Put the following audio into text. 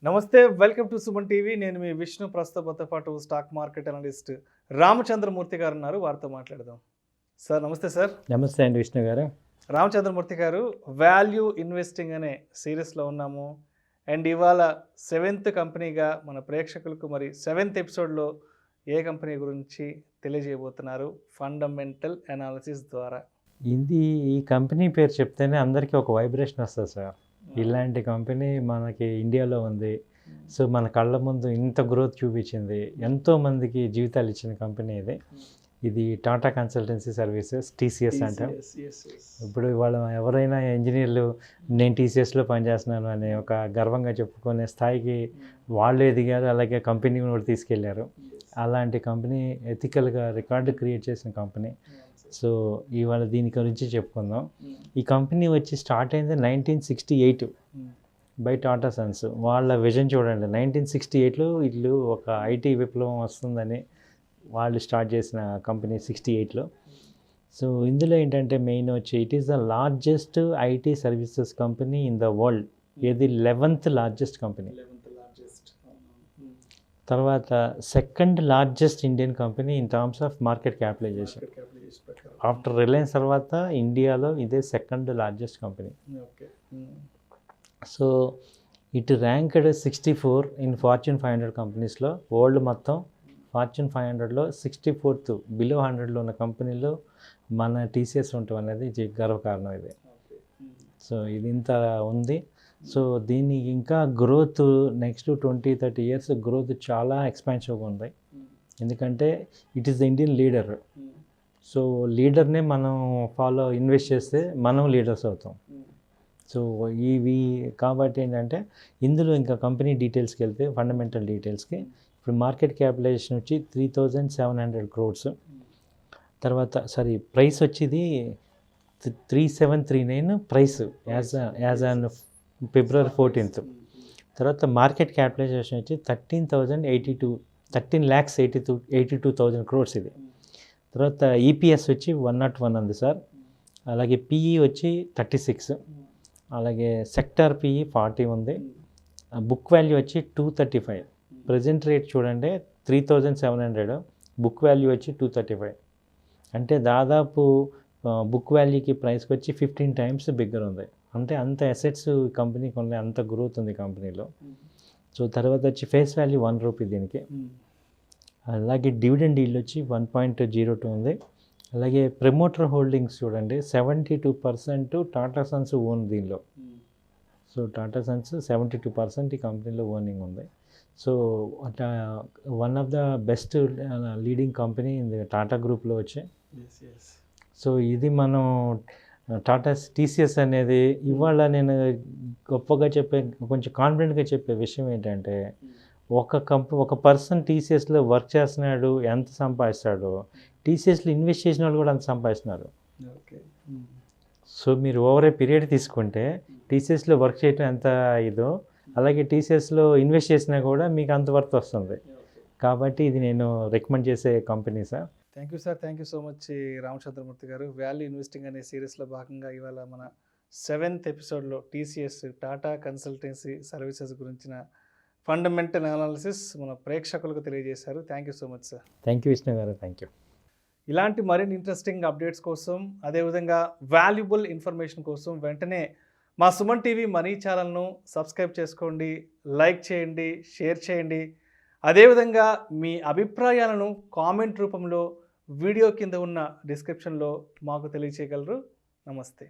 నమస్తే, welcome to Suman TV. నేను మీ విష్ణు. ప్రస్తుతంతో పాటు స్టాక్ మార్కెట్ అనలిస్ట్ రామచంద్రమూర్తి గారు ఉన్నారు. వారితో మాట్లాడదాం. సార్ నమస్తే. సార్ నమస్తే అండి విష్ణు గారు. రామచంద్రమూర్తి గారు, వాల్యూ ఇన్వెస్టింగ్ అనే సిరీస్లో ఉన్నాము. అండ్ ఇవాళ 7th కంపెనీగా మన ప్రేక్షకులకు మరి 7th ఎపిసోడ్లో ఏ కంపెనీ గురించి తెలియజేయబోతున్నారు ఫండమెంటల్ అనాలిసిస్ ద్వారా? ఈ కంపెనీ పేరు చెప్తేనే అందరికీ ఒక వైబ్రేషన్ వస్తుంది సార్. ఇలాంటి కంపెనీ మనకి ఇండియాలో ఉంది. సో మన కళ్ళ ముందు ఇంత గ్రోత్ చూపించింది, ఎంతోమందికి జీవితాలు ఇచ్చిన కంపెనీ ఇది టాటా కన్సల్టెన్సీ సర్వీసెస్, టీసీఎస్ అంటాం. ఇప్పుడు ఇవాళ ఎవరైనా ఇంజనీర్లు నేను టీసీఎస్లో పనిచేస్తున్నాను అనే ఒక గర్వంగా చెప్పుకునే స్థాయికి వాళ్ళు ఎదిగారు, అలాగే కంపెనీ కూడా తీసుకెళ్లారు. అలాంటి కంపెనీ ఎథికల్గా రికార్డు క్రియేట్ చేసిన కంపెనీ. సో ఇవాళ దీని గురించి చెప్పుకుందాం. ఈ కంపెనీ వచ్చి స్టార్ట్ అయింది 1968 బై టాటా సన్స్. వాళ్ళ విజన్ చూడండి, 1968లో వీళ్ళు ఒక ఐటీ విప్లవం వస్తుందని వాళ్ళు స్టార్ట్ చేసిన కంపెనీ 68లో. సో ఇందులో ఏంటంటే మెయిన్ వచ్చి it is the largest IT services company in the world. ఇది 11th లార్జెస్ట్ కంపెనీ. తర్వాత second largest Indian company in terms of market capitalization. After Reliance తర్వాత ఇండియాలో ఇదే second largest company. So it ranked 64 in Fortune 500 కంపెనీస్లో. World మొత్తం fortune 500లో 64th, below 100లో ఉన్న కంపెనీలో మన టీసీఎస్ ఉండటం అనేది గర్వకారణం ఇది. సో ఇది ఇంత ఉంది. సో దీన్ని ఇంకా గ్రోత్ నెక్స్ట్ 20-30 years గ్రోత్ చాలా ఎక్స్పాన్సివ్గా ఉంది. ఎందుకంటే it is the Indian leader. So లీడర్నే మనం ఇన్వెస్ట్ చేస్తే మనం లీడర్స్ అవుతాం. సో ఇవి కాబట్టి ఏంటంటే ఇందులో ఇంకా కంపెనీ డీటెయిల్స్కి వెళ్తే, ఫండమెంటల్ డీటెయిల్స్కి, ఇప్పుడు మార్కెట్ క్యాపిటలైజేషన్ వచ్చి 3,700 crores. తర్వాత ప్రైస్ వచ్చేది 3739 price as on February 14th. తర్వాత మార్కెట్ క్యాపిటలైజేషన్ వచ్చి 13,82,000 crores ఇది. తర్వాత ఈపీఎస్ వచ్చి 101 ఉంది సార్. అలాగే పిఈ వచ్చి 36, అలాగే సెక్టార్ పిఈ 40 ఉంది. బుక్ వాల్యూ వచ్చి 235. ప్రజెంట్ రేట్ చూడండి 3,700, బుక్ వాల్యూ వచ్చి 235. అంటే దాదాపు బుక్ వాల్యూకి ప్రైస్కి వచ్చి 15 times బిగ్గర్ ఉంది. అంటే అంత అసెట్స్ కంపెనీకి ఉన్నాయి, అంత గ్రోత్ ఉంది కంపెనీలో. సో తర్వాత వచ్చి ఫేస్ వాల్యూ 1 రూపీ దీనికి. అలాగే డివిడెండ్ ఈల్డ్ వచ్చి 1.02 ఉంది. అలాగే ప్రమోటర్ హోల్డింగ్స్ చూడండి 72% టాటా సన్స్ ఓన్ దీనిలో. సో టాటా సన్స్ 72% ఈ కంపెనీలో ఓనింగ్ ఉంది. సో అట్లా one of the best leading company in Tata గ్రూప్లో వచ్చి. సో ఇది మనం టాటా టీసీఎస్ అనేది ఇవాళ నేను గొప్పగా కొంచెం కాన్ఫిడెంట్గా చెప్పే విషయం ఏంటంటే, ఒక పర్సన్ టీసీఎస్లో వర్క్ చేస్తున్నాడు, ఎంత సంపాదిస్తాడో టీసీఎస్లో ఇన్వెస్ట్ చేసిన వాళ్ళు కూడా అంత సంపాదిస్తున్నారు. సో మీరు ఓవర్ ఏ పీరియడ్ తీసుకుంటే టీసీఎస్లో వర్క్ చేయడం ఎంత ఇదో, అలాగే టీసీఎస్లో ఇన్వెస్ట్ చేసినా కూడా మీకు అంత వర్త్ వస్తుంది. కాబట్టి ఇది నేను రికమెండ్ చేసే company sir. Thank you sir. Thank you so much Ramachandramurthy garu. Value investing అనే సిరీస్లో భాగంగా ఇవాళ మన 7th ఎపిసోడ్లో టీసీఎస్, టాటా కన్సల్టెన్సీ సర్వీసెస్ గురించిన ఫండమెంటల్ అనాలిసిస్ మన ప్రేక్షకులకు తెలియజేశారు. Thank you so much sir. Thank you Vishnu garu. Thank you. ఇలాంటి మరిన్ని ఇంట్రెస్టింగ్ అప్డేట్స్ కోసం, అదేవిధంగా వాల్యుబుల్ ఇన్ఫర్మేషన్ కోసం వెంటనే మా సుమన్ టీవీ మనీ ఛానల్ను సబ్స్క్రైబ్ చేసుకోండి, లైక్ చేయండి, షేర్ చేయండి. అదేవిధంగా మీ అభిప్రాయాలను కామెంట్ రూపంలో వీడియో కింద ఉన్న డిస్క్రిప్షన్లో మాకు తెలియచేయగలరు. నమస్తే.